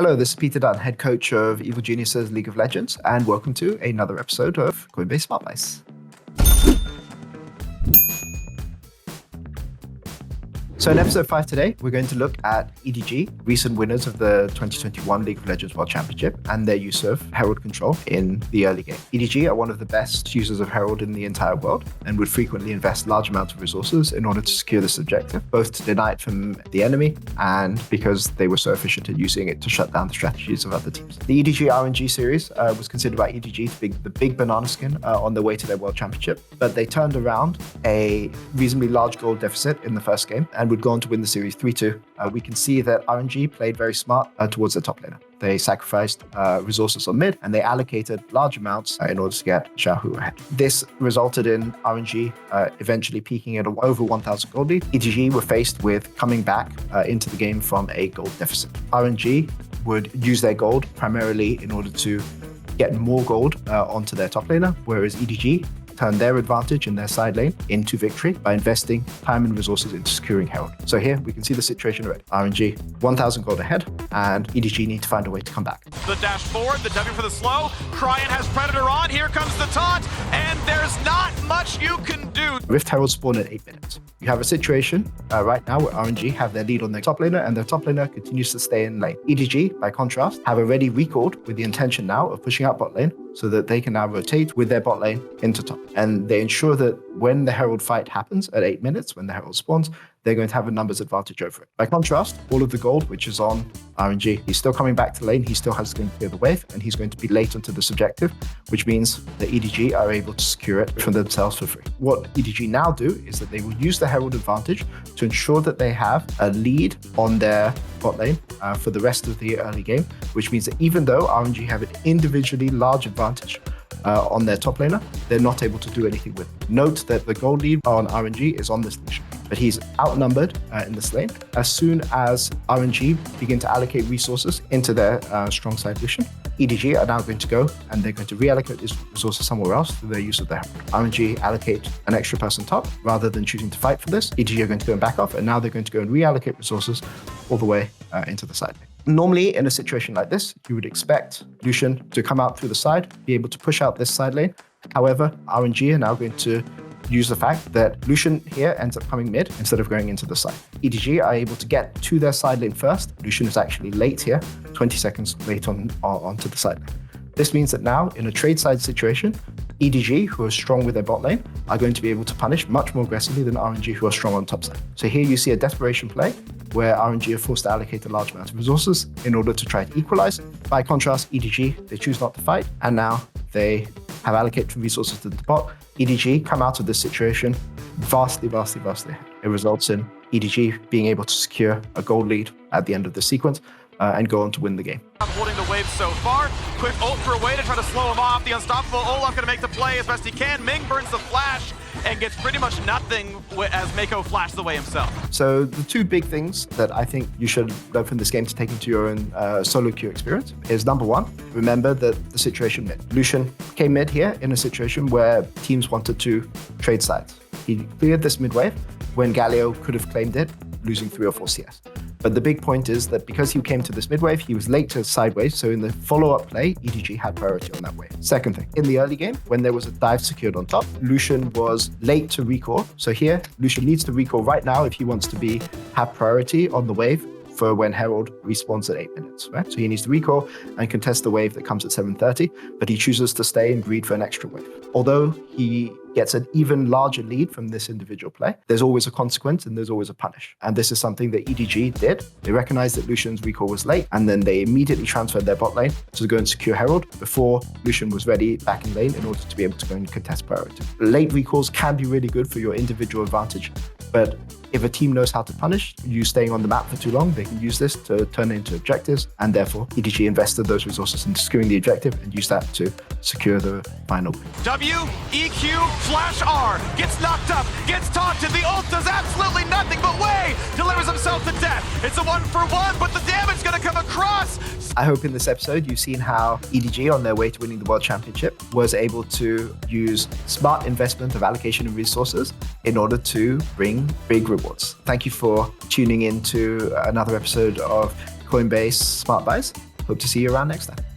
Hello, this is Peter Dunn, head coach of Evil Geniuses League of Legends, and welcome to another episode of Coinbase Smart Buys. So in episode 5 today, we're going to look at EDG, recent winners of the 2021 League of Legends World Championship, and their use of Herald control in the early game. EDG are one of the best users of Herald in the entire world and would frequently invest large amounts of resources in order to secure this objective, both to deny it from the enemy and because they were so efficient at using it to shut down the strategies of other teams. The EDG RNG series was considered by EDG to be the big banana skin on their way to their World Championship, but they turned around a reasonably large goal deficit in the first game and would go on to win the series 3-2. We can see that RNG played very smart towards their top laner. They sacrificed resources on mid, and they allocated large amounts in order to get Xiaohu ahead. This resulted in RNG eventually peaking at over 1,000 gold lead. EDG were faced with coming back into the game from a gold deficit. RNG would use their gold primarily in order to get more gold onto their top laner, whereas EDG turn their advantage in their side lane into victory by investing time and resources into securing Herald. So here we can see the situation already. RNG 1,000 gold ahead, and EDG need to find a way to come back. The dash forward, the W for the slow. Cryan has Predator on. Here comes the taunt, and there's not much you can do. Rift Herald spawn at 8 minutes. You have a situation right now where RNG have their lead on their top laner, and their top laner continues to stay in lane. EDG, by contrast, have already recalled with the intention now of pushing out bot lane so that they can now rotate with their bot lane into top. And they ensure that when the Herald fight happens at 8 minutes, when the Herald spawns, they're going to have a numbers advantage over it. By contrast, all of the gold, which is on RNG, he's still coming back to lane. He still has going to clear the wave, and he's going to be late onto this objective, which means that EDG are able to secure it for themselves for free. What EDG now do is that they will use the Herald advantage to ensure that they have a lead on their bot lane for the rest of the early game, which means that even though RNG have an individually large advantage on their top laner, they're not able to do anything with it. Note that the gold lead on RNG is on this Lucian, but he's outnumbered in this lane. As soon as RNG begin to allocate resources into their strong side Lucian, EDG are now going to go and they're going to reallocate these resources somewhere else through their use of their Herald. RNG allocate an extra person top rather than choosing to fight for this. EDG are going to go and back off, and now they're going to go and reallocate resources all the way into the side lane. Normally, in a situation like this, you would expect Lucian to come out through the side, be able to push out this side lane. However, RNG are now going to use the fact that Lucian here ends up coming mid instead of going into the side. EDG are able to get to their side lane first. Lucian is actually late here, 20 seconds late onto the side lane. This means that now, in a trade side situation, EDG, who are strong with their bot lane, are going to be able to punish much more aggressively than RNG, who are strong on top side. So here you see a desperation play where RNG are forced to allocate a large amount of resources in order to try to equalize. By contrast, EDG, they choose not to fight, and now they have allocated resources to the bot. EDG come out of this situation vastly ahead. It results in EDG being able to secure a gold lead at the end of the sequence and go on to win the game. Holding the wave so far. Quick ult for a way to try to slow him off. The unstoppable Olaf going to make the play as best he can. Ming burns the flash and gets pretty much nothing as Mako flashes away himself. So the two big things that I think you should learn from this game to take into your own solo queue experience is, number one, remember that the situation mid. Lucian came mid here in a situation where teams wanted to trade sides. He cleared this mid wave when Galio could have claimed it, losing 3 or 4 CS. But the big point is that because he came to this mid wave, he was late to sideways, so in the follow-up play, EDG had priority on that wave. Second thing, in the early game, when there was a dive secured on top, Lucian was late to recall. So here, Lucian needs to recall right now if he wants to have priority on the wave for when Herald respawns at 8 minutes, right? So he needs to recall and contest the wave that comes at 7:30, but he chooses to stay and breed for an extra wave. Although he gets an even larger lead from this individual play, there's always a consequence and there's always a punish. And this is something that EDG did. They recognized that Lucian's recall was late, and then they immediately transferred their bot lane to go and secure Herald before Lucian was ready back in lane in order to be able to go and contest priority. Late recalls can be really good for your individual advantage, but if a team knows how to punish you staying on the map for too long, they can use this to turn it into objectives, and therefore EDG invested those resources in securing the objective and used that to secure the final win. W, EQ, flash R, gets knocked up, gets taunted, the ult does absolutely nothing, but Wei delivers himself to death. It's a 1-for-1, but the damage is gonna come across. I hope in this episode you've seen how EDG, on their way to winning the World Championship, was able to use smart investment of allocation of resources in order to bring big rewards. Thank you for tuning in to another episode of Coinbase Smart Buys. Hope to see you around next time.